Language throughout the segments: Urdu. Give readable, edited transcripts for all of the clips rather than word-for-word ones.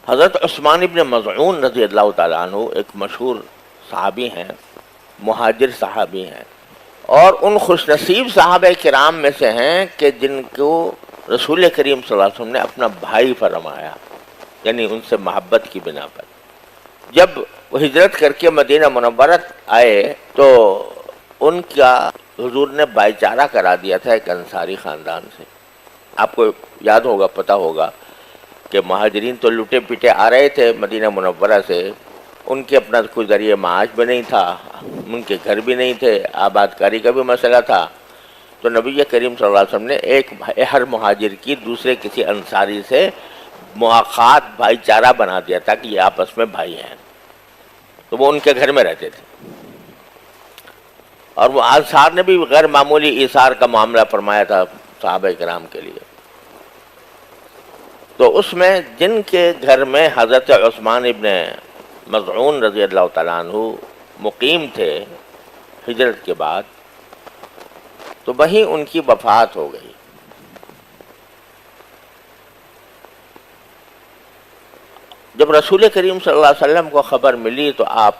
حضرت عثمان ابن مظعون رضی اللہ تعالیٰ عنہ ایک مشہور صحابی ہیں، مہاجر صحابی ہیں، اور ان خوش نصیب صحابہ کرام میں سے ہیں کہ جن کو رسول کریم صلی اللہ علیہ وسلم نے اپنا بھائی فرمایا، یعنی ان سے محبت کی بنا پر۔ جب وہ ہجرت کر کے مدینہ منورہ آئے تو ان کا حضور نے بھائی چارہ کرا دیا تھا ایک انصاری خاندان سے۔ آپ کو یاد ہوگا، پتہ ہوگا کہ مہاجرین تو لٹے پیٹے آ رہے تھے مدینہ منورہ سے، ان کے اپنا کوئی ذریعہ معاش بھی نہیں تھا، ان کے گھر بھی نہیں تھے، آباد کاری کا بھی مسئلہ تھا۔ تو نبی کریم صلی اللہ علیہ وسلم نے ہر مہاجر کی دوسرے کسی انصاری سے مواخات بھائی چارہ بنا دیا تھا کہ یہ آپس میں بھائی ہیں، تو وہ ان کے گھر میں رہتے تھے۔ اور وہ انصار نے بھی غیر معمولی ایثار کا معاملہ فرمایا تھا صحابہ کرام کے لیے۔ تو اس میں جن کے گھر میں حضرت عثمان ابن مظعون رضی اللہ تعالیٰ عنہ مقیم تھے ہجرت کے بعد، تو وہیں ان کی وفات ہو گئی۔ جب رسول کریم صلی اللہ علیہ وسلم کو خبر ملی تو آپ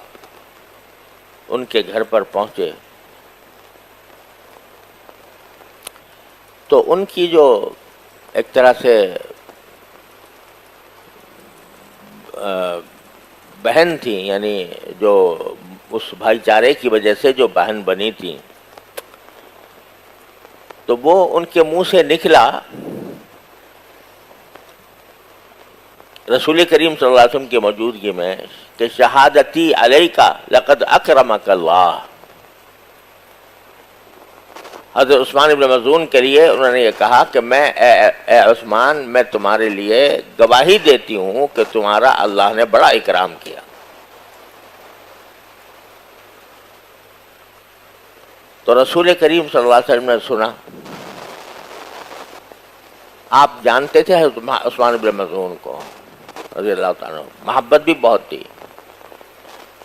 ان کے گھر پر پہنچے، تو ان کی جو ایک طرح سے بہن تھی، یعنی جو اس بھائی چارے کی وجہ سے جو بہن بنی تھی، تو وہ ان کے منہ سے نکلا رسول کریم صلی اللہ علیہ وسلم کی موجودگی میں کہ شہادتی علیک لقد اکرمک اللہ۔ حضرت عثمان ابن مظعون کے لیے انہوں نے یہ کہا کہ اے عثمان، میں تمہارے لیے گواہی دیتی ہوں کہ تمہارا اللہ نے بڑا اکرام کیا۔ تو رسول کریم صلی اللہ علیہ وسلم نے سنا۔ آپ جانتے تھے حضرت عثمان ابن مظعون کو رضی اللہ تعالیٰ عنہ، محبت بھی بہت تھی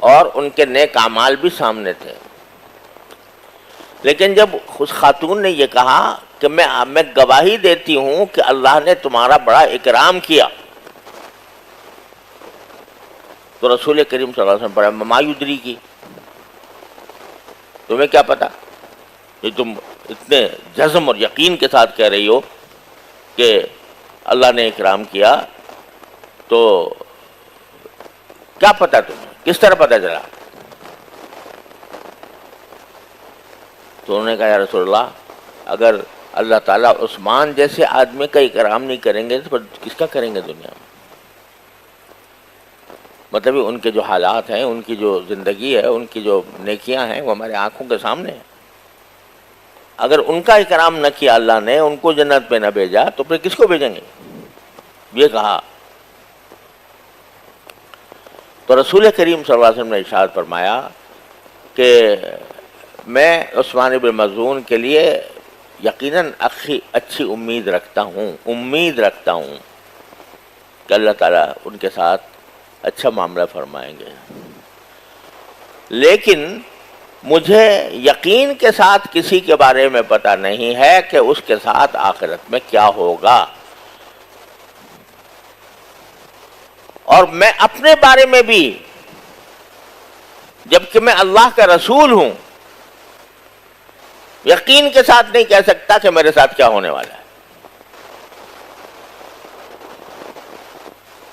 اور ان کے نیک اعمال بھی سامنے تھے، لیکن جب اس خاتون نے یہ کہا کہ میں گواہی دیتی ہوں کہ اللہ نے تمہارا بڑا اکرام کیا، تو رسول کریم صلی اللہ علیہ وسلم پر ما یدری کی، تمہیں کیا پتا؟ یہ تم اتنے جزم اور یقین کے ساتھ کہہ رہی ہو کہ اللہ نے اکرام کیا، تو کیا پتا تمہیں؟ کس طرح پتا چلا؟ تو انہوں نے کہا یا رسول اللہ، اگر اللہ تعالیٰ عثمان جیسے آدمی کا اکرام نہیں کریں گے تو پھر کس کا کریں گے دنیا میں؟ مطلب ان کے جو حالات ہیں، ان کی جو زندگی ہے، ان کی جو نیکیاں ہیں، وہ ہمارے آنکھوں کے سامنے ہیں۔ اگر ان کا اکرام نہ کیا اللہ نے، ان کو جنت پہ نہ بھیجا، تو پھر کس کو بھیجیں گے؟ یہ کہا تو رسول کریم صلی اللہ علیہ وسلم نے ارشاد فرمایا کہ میں عثمان بن مظعون کے لیے یقیناً اچھی امید رکھتا ہوں کہ اللہ تعالیٰ ان کے ساتھ اچھا معاملہ فرمائیں گے، لیکن مجھے یقین کے ساتھ کسی کے بارے میں پتہ نہیں ہے کہ اس کے ساتھ آخرت میں کیا ہوگا، اور میں اپنے بارے میں بھی، جبکہ میں اللہ کا رسول ہوں، یقین کے ساتھ نہیں کہہ سکتا کہ میرے ساتھ کیا ہونے والا ہے۔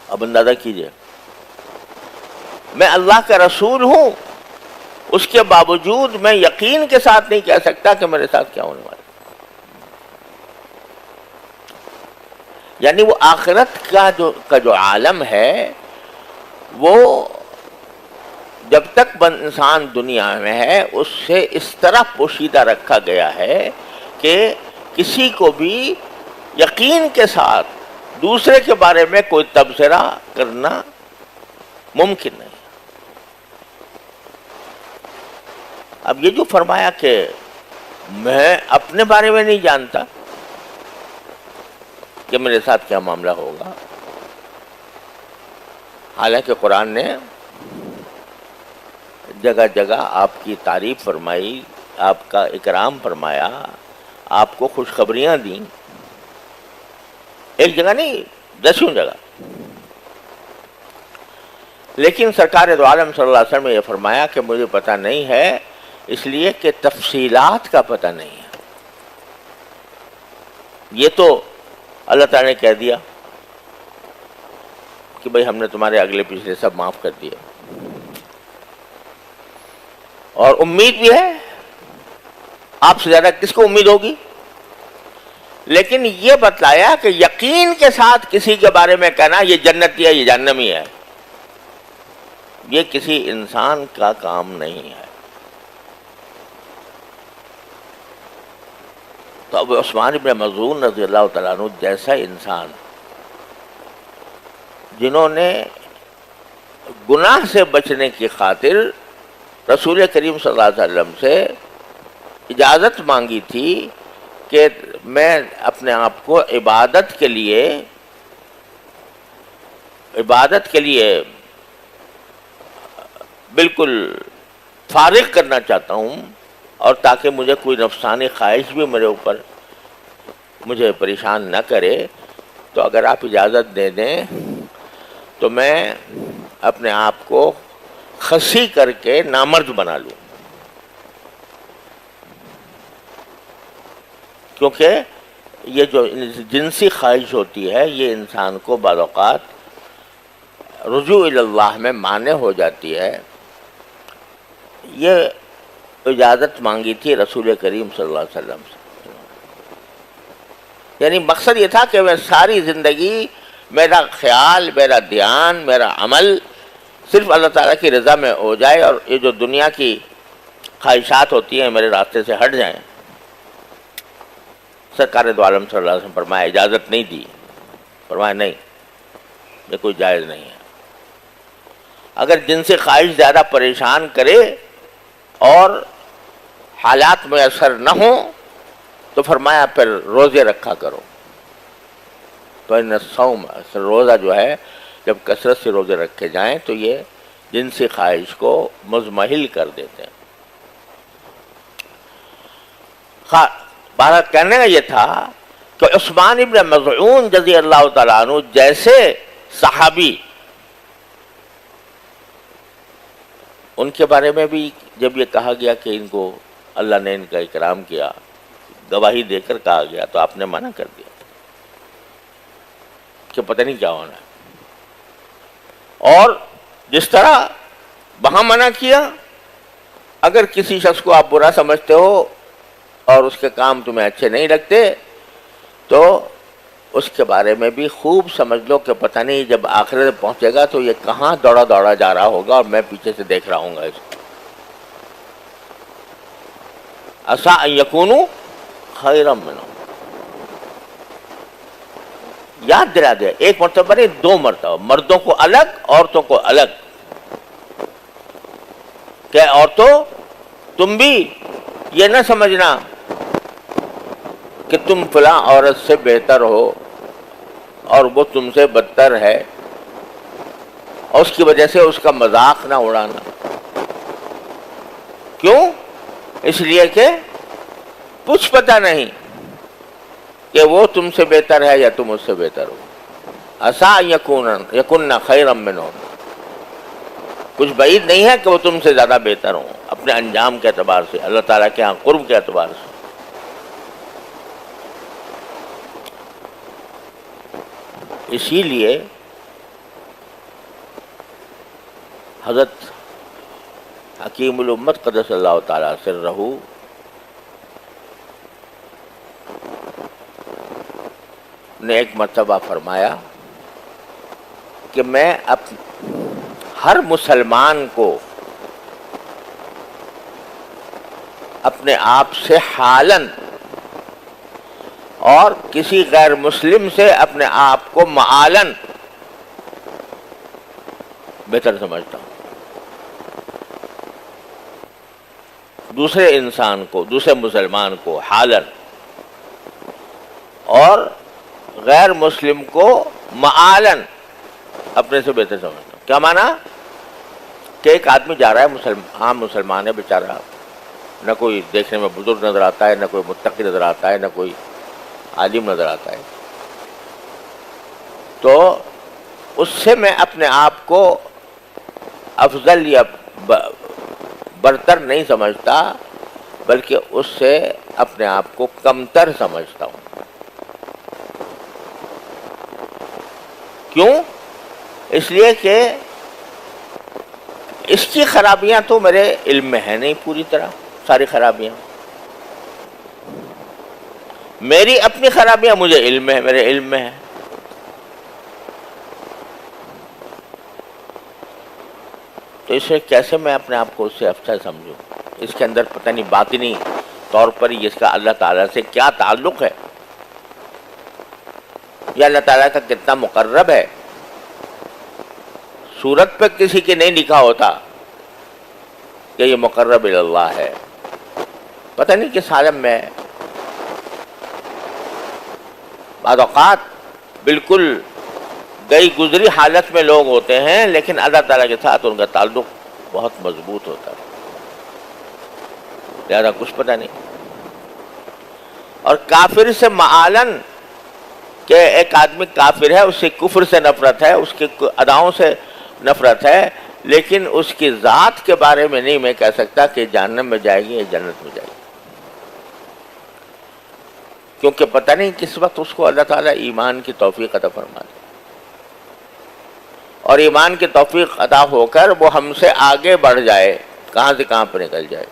اب اندازہ کیجئے، میں اللہ کا رسول ہوں، اس کے باوجود میں یقین کے ساتھ نہیں کہہ سکتا کہ میرے ساتھ کیا ہونے والا ہے۔ یعنی وہ آخرت کا جو عالم ہے، وہ جب تک انسان دنیا میں ہے اس سے اس طرح پوشیدہ رکھا گیا ہے کہ کسی کو بھی یقین کے ساتھ دوسرے کے بارے میں کوئی تبصرہ کرنا ممکن نہیں۔ اب یہ جو فرمایا کہ میں اپنے بارے میں نہیں جانتا کہ میرے ساتھ کیا معاملہ ہوگا، حالانکہ قرآن نے جگہ جگہ آپ کی تعریف فرمائی، آپ کا اکرام فرمایا، آپ کو خوشخبریاں دیں، ایک جگہ نہیں، 10 جگہ۔ لیکن سرکار دو عالم صلی اللہ علیہ وسلم نے یہ فرمایا کہ مجھے پتہ نہیں ہے، اس لیے کہ تفصیلات کا پتہ نہیں ہے۔ یہ تو اللہ تعالیٰ نے کہہ دیا کہ بھئی ہم نے تمہارے اگلے پچھلے سب معاف کر دیے، اور امید بھی ہے، آپ سے زیادہ کس کو امید ہوگی؟ لیکن یہ بتلایا کہ یقین کے ساتھ کسی کے بارے میں کہنا یہ جنتی ہے، یہ جہنمی ہے، یہ کسی انسان کا کام نہیں ہے۔ تو اب عثمان بن مظعون رضی اللہ تعالیٰ عنہ جیسا انسان، جنہوں نے گناہ سے بچنے کی خاطر رسول کریم صلی اللہ علیہ وسلم سے اجازت مانگی تھی کہ میں اپنے آپ کو عبادت کے لیے بالکل فارغ کرنا چاہتا ہوں، اور تاکہ مجھے کوئی نفسانی خواہش بھی مجھے پریشان نہ کرے، تو اگر آپ اجازت دے دیں تو میں اپنے آپ کو خصی کر کے نامرد بنا لوں، کیونکہ یہ جو جنسی خواہش ہوتی ہے یہ انسان کو بعض اوقات رجوع اللہ میں مانع ہو جاتی ہے۔ یہ اجازت مانگی تھی رسول کریم صلی اللہ علیہ وسلم سے، یعنی مقصد یہ تھا کہ میں ساری زندگی میرا خیال، میرا دھیان، میرا عمل صرف اللہ تعالیٰ کی رضا میں ہو جائے، اور یہ جو دنیا کی خواہشات ہوتی ہیں میرے راستے سے ہٹ جائیں۔ سرکار دو عالم صلی اللہ علیہ وسلم فرمایا اجازت نہیں دی، فرمایا نہیں، یہ کوئی جائز نہیں ہے۔ اگر جن سے خواہش زیادہ پریشان کرے اور حالات میسر نہ ہوں تو فرمایا پھر روزے رکھا کرو۔ تو ان الصوم، روزہ جو ہے جب کثرت سے روزے رکھے جائیں تو یہ جنسی خواہش کو مزمحل کر دیتے ہیں۔ بات کہنے کا یہ تھا کہ عثمان ابن مظعون رضی اللہ تعالیٰ عنہ جیسے صحابی، ان کے بارے میں بھی جب یہ کہا گیا کہ ان کو اللہ نے ان کا اکرام کیا، گواہی دے کر کہا گیا، تو آپ نے منع کر دیا کہ پتہ نہیں کیا ہونا ہے۔ اور جس طرح وہاں منع کیا، اگر کسی شخص کو آپ برا سمجھتے ہو اور اس کے کام تمہیں اچھے نہیں لگتے تو اس کے بارے میں بھی خوب سمجھ لو کہ پتہ نہیں جب آخرت پہنچے گا تو یہ کہاں دوڑا دوڑا جا رہا ہوگا اور میں پیچھے سے دیکھ رہا ہوں گا اس کو۔ عسیٰ ان یکونوا خیرا منہم، یاد دلا دیا، ایک مرتبہ نہیں، دو مرتبہ، مردوں کو الگ، عورتوں کو الگ، کہ عورتوں تم بھی یہ نہ سمجھنا کہ تم فلاں عورت سے بہتر ہو اور وہ تم سے بدتر ہے، اور اس کی وجہ سے اس کا مذاق نہ اڑانا۔ کیوں؟ اس لیے کہ کچھ پتہ نہیں کہ وہ تم سے بہتر ہے یا تم اس سے بہتر ہو۔ عسیٰ ان یکن خیرا منہم، کچھ بعید نہیں ہے کہ وہ تم سے زیادہ بہتر ہوں اپنے انجام کے اعتبار سے، اللہ تعالیٰ کے ہاں قرب کے اعتبار سے۔ اسی لیے حضرت حکیم الامت قدس اللہ تعالیٰ سرہ نے ایک مرتبہ فرمایا کہ میں ہر مسلمان کو اپنے آپ سے حالاً اور کسی غیر مسلم سے اپنے آپ کو معالاً بہتر سمجھتا ہوں۔ دوسرے انسان کو، دوسرے مسلمان کو حالاً اور غیر مسلم کو معالاً اپنے سے بہتر سمجھتا ہوں۔ کیا معنی؟ کہ ایک آدمی جا رہا ہے، عام مسلمان ہے بیچارہ، نہ کوئی دیکھنے میں بزرگ نظر آتا ہے، نہ کوئی متقی نظر آتا ہے، نہ کوئی عالم نظر آتا ہے، تو اس سے میں اپنے آپ کو افضل یا برتر نہیں سمجھتا، بلکہ اس سے اپنے آپ کو کمتر سمجھتا ہوں۔ کیوں؟ اس لیے کہ اس کی خرابیاں تو میرے علم میں ہیں نہیں پوری طرح، ساری خرابیاں میری اپنی خرابیاں مجھے علم ہے، میرے علم میں ہے۔ تو اسے کیسے میں اپنے آپ کو اس سے افضل سمجھوں؟ اس کے اندر پتہ نہیں باطنی طور پر ہی اس کا اللہ تعالیٰ سے کیا تعلق ہے، یا اللہ تعالیٰ کا کتنا مقرب ہے۔ صورت پہ کسی کے نہیں لکھا ہوتا کہ یہ مقرب اللہ ہے، پتہ نہیں کس عالم میں ہے۔ بعض اوقات بالکل گئی گزری حالت میں لوگ ہوتے ہیں، لیکن اللہ تعالیٰ کے ساتھ ان کا تعلق بہت مضبوط ہوتا ہے، لہذا کچھ پتہ نہیں۔ اور کافر سے معالن کہ ایک آدمی کافر ہے، اس سے کفر سے نفرت ہے، اس کے اداؤں سے نفرت ہے، لیکن اس کی ذات کے بارے میں نہیں میں کہہ سکتا کہ جہنم میں جائے گی یا جنت میں جائے گی، کیونکہ پتہ نہیں کس وقت اس کو اللہ تعالیٰ ایمان کی توفیق عطا فرما دے، اور ایمان کی توفیق عطا ہو کر وہ ہم سے آگے بڑھ جائے، کہاں سے کہاں پر نکل جائے۔